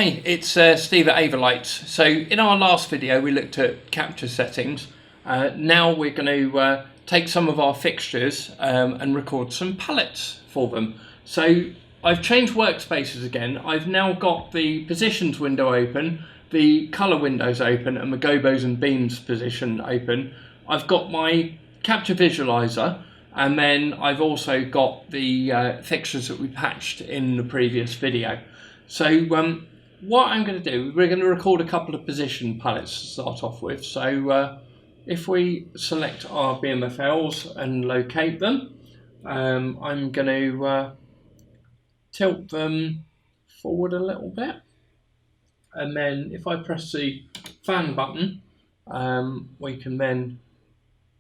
Hi, it's Steve at Avolites. So in our last video we looked at capture settings. Now we're going to take some of our fixtures and record some palettes for them. So I've changed workspaces again. I've now got the positions window open, the colour windows open, and the gobos and beams position open. I've got my capture visualizer, and then I've also got the fixtures that we patched in the previous video. So what I'm going to do, we're going to record a couple of position palettes to start off with. So if we select our BMFLs and locate them, I'm going to tilt them forward a little bit, and then if I press the fan button, we can then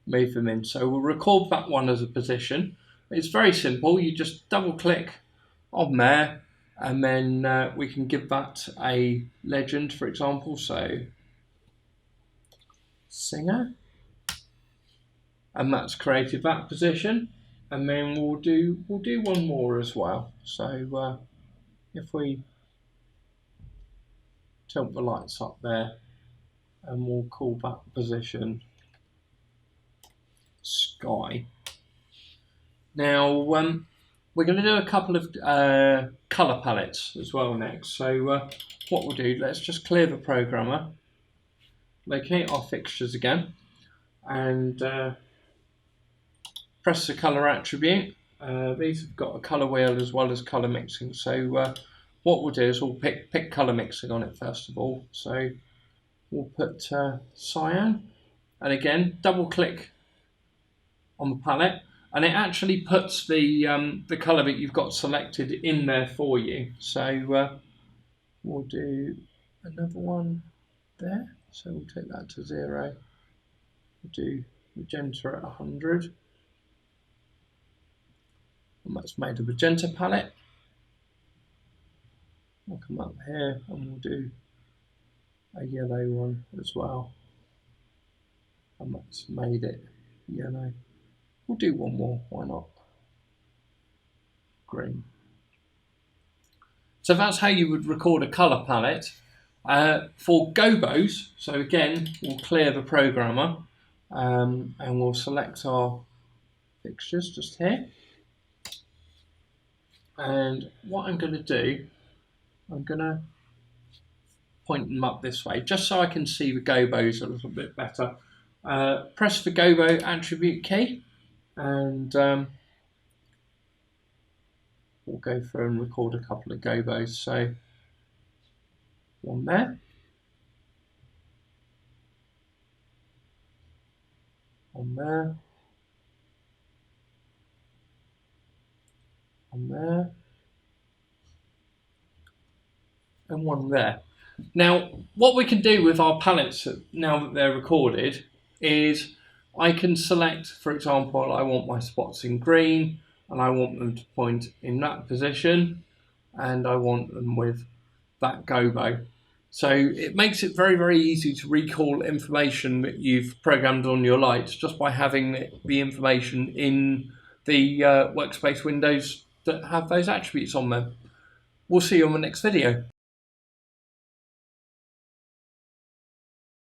move them in. So we'll record that one as a position. It's very simple. You just double click on there, and then we can give that a legend, for example. So singer, and that's created that position. And then we'll do one more as well. So if we tilt the lights up there, and we'll call that position sky. Now we're going to do a couple of colour palettes as well next. So what we'll do, let's just clear the programmer, locate our fixtures again, and press the colour attribute. These have got a colour wheel as well as colour mixing. So what we'll do is we'll pick colour mixing on it first of all. So we'll put cyan, and again double click on the palette, and it actually puts the colour that you've got selected in there for you. So we'll do another one there. So we'll take that to 0. We'll do magenta at 100. And that's made a magenta palette. We'll come up here and we'll do a yellow one as well. And that's made it yellow. We'll do one more, why not? Green. So that's how you would record a colour palette. For gobos, so again, we'll clear the programmer and we'll select our fixtures just here. And what I'm going to do, I'm going to point them up this way, just so I can see the gobos a little bit better. Press the gobo attribute key, and we'll go through and record a couple of gobos. So one there, one there, one there, and one there. Now, what we can do with our palettes now that they're recorded is I can select, for example, I want my spots in green, and I want them to point in that position, and I want them with that gobo. So it makes it very, very easy to recall information that you've programmed on your lights just by having the information in the workspace windows that have those attributes on them. We'll see you on the next video.